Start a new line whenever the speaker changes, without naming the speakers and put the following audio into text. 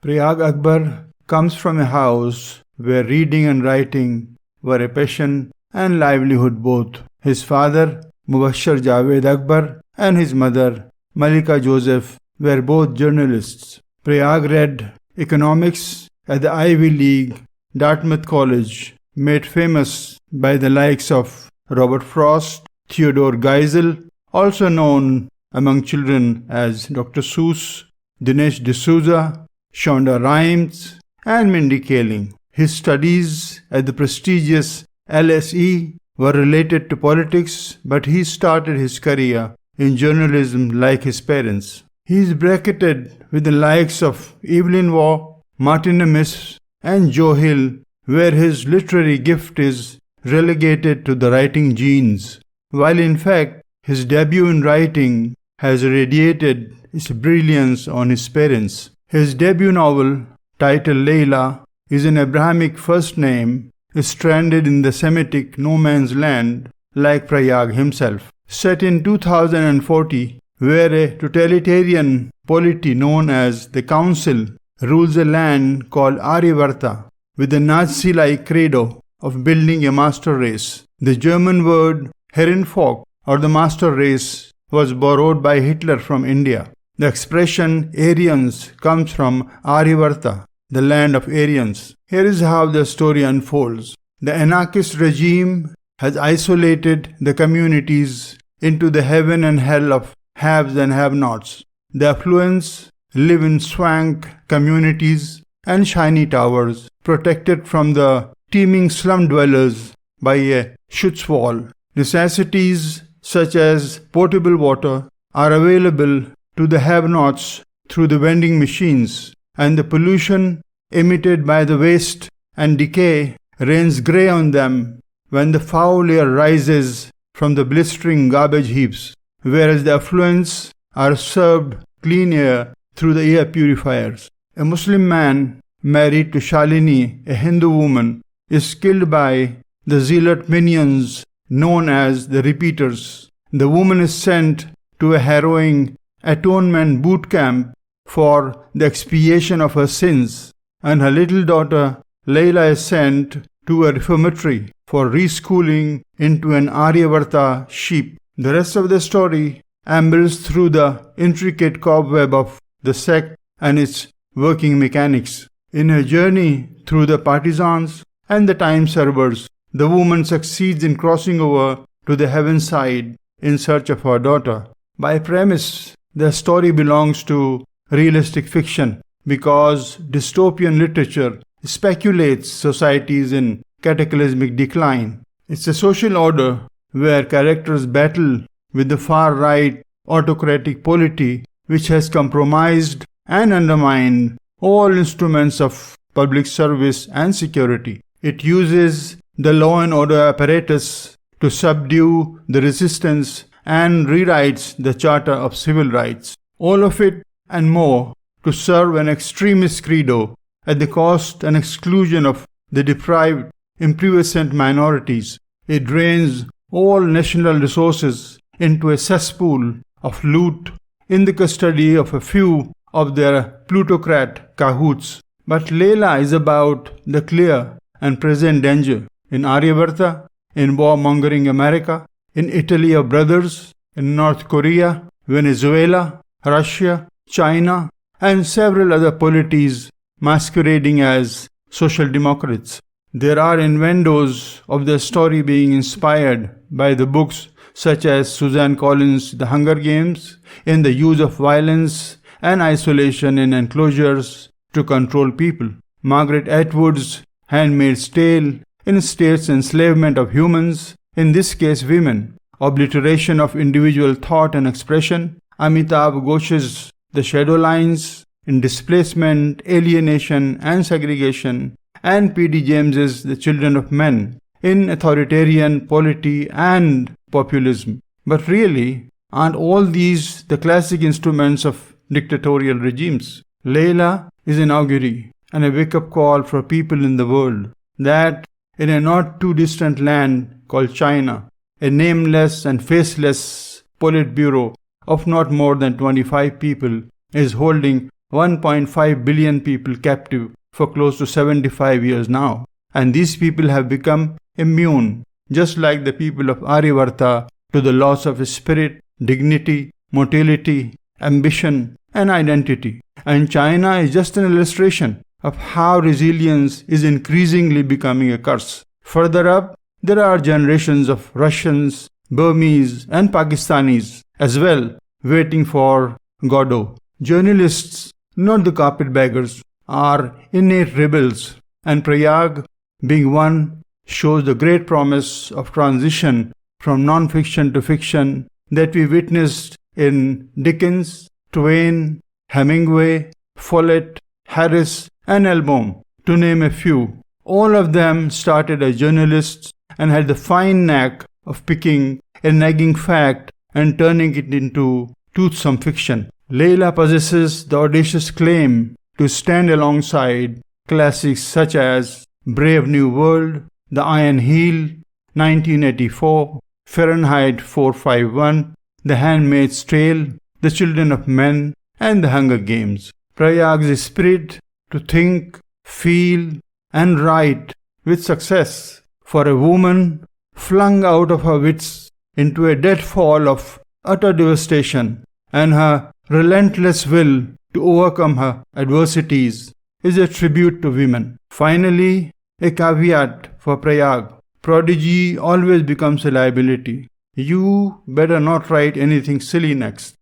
Prayaag Akbar comes from a house where reading and writing were a passion and livelihood both. His father, Mubashshir Javed Akbar, and his mother, Malika Joseph, were both journalists. Prayaag read economics at the Ivy League Dartmouth College, made famous by the likes of Robert Frost, Theodore Geisel, also known among children as Dr. Seuss, Dinesh D'Souza, Shonda Rhimes, and Mindy Kaling. His studies at the prestigious LSE were related to politics, but he started his career in journalism like his parents. He is bracketed with the likes of Evelyn Waugh, Martin Amis, and Joe Hill, where his literary gift is relegated to the writing genes, while in fact his debut in writing has radiated its brilliance on his parents. His debut novel, titled Leila, is an Abrahamic first name stranded in the Semitic no man's land like Prayaag himself. Set in 2040, where a totalitarian polity known as the Council rules a land called Aryavarta with the Nazi-like credo of building a master race. The German word Herrenvolk, or the master race, was borrowed by Hitler from India. The expression Aryans comes from Aryavarta, the land of Aryans. Here is how the story unfolds. The anarchist regime has isolated the communities into the heaven and hell of haves and have-nots. The affluents live in swank communities and shiny towers, protected from the teeming slum dwellers by a Schutzwall. Necessities such as potable water are available to the have-nots through the vending machines, and the pollution emitted by the waste and decay rains grey on them when the foul air rises from the blistering garbage heaps, whereas the affluents are served clean air through the air purifiers. A Muslim man married to Shalini, a Hindu woman, is killed by the zealot minions known as the repeaters. The woman is sent to a harrowing atonement boot camp for the expiation of her sins, and her little daughter Leila is sent to a reformatory for reschooling into an Aryavarta sheep. The rest of the story ambles through the intricate cobweb of the sect and its working mechanics. In her journey through the partisans and the time servers, the woman succeeds in crossing over to the heaven side in search of her daughter. By premise, the story belongs to realistic fiction because dystopian literature speculates societies in cataclysmic decline. It's a social order where characters battle with the far-right autocratic polity which has compromised and undermined all instruments of public service and security. It uses the law and order apparatus to subdue the resistance and rewrites the Charter of Civil Rights. All of it and more to serve an extremist credo at the cost and exclusion of the deprived, impuissant minorities. It drains all national resources into a cesspool of loot in the custody of a few of their plutocrat cahoots. But Leila is about the clear and present danger in Aryavarta, in warmongering America, in Italy of brothers, in North Korea, Venezuela, Russia, China, and several other polities masquerading as social democrats. There are innuendos of the story being inspired by the books such as Suzanne Collins' The Hunger Games, in the use of violence and isolation in enclosures to control people. Margaret Atwood's Handmaid's Tale, in states enslavement of humans, in this case women, obliteration of individual thought and expression. Amitabh Ghosh's The Shadow Lines, in displacement, alienation and segregation, and P.D. James's The Children of Men, in authoritarian polity and populism. But really, aren't all these the classic instruments of dictatorial regimes? Leila is an augury and a wake-up call for people in the world that in a not too distant land called China, a nameless and faceless Politburo of not more than 25 people is holding 1.5 billion people captive for close to 75 years now. And these people have become immune, just like the people of Aryavarta, to the loss of spirit, dignity, motility, ambition, and identity. And China is just an illustration of how resilience is increasingly becoming a curse. Further up, there are generations of Russians, Burmese, and Pakistanis as well waiting for Godot. Journalists, not the carpetbaggers, are innate rebels, and Prayaag, being one, shows the great promise of transition from non-fiction to fiction that we witnessed in Dickens, Twain, Hemingway, Follett, Harris, and Elbaum, to name a few. All of them started as journalists and had the fine knack of picking a nagging fact and turning it into toothsome fiction. Leila possesses the audacious claim to stand alongside classics such as Brave New World, The Iron Heel, 1984, Fahrenheit 451, The Handmaid's Tale, The Children of Men, and The Hunger Games. Prayaag's spirit to think, feel, and write with success for a woman flung out of her wits into a deadfall of utter devastation, and her relentless will to overcome her adversities is a tribute to women. Finally, a caveat for Prayaag. Prodigy always becomes a liability. You better not write anything silly next.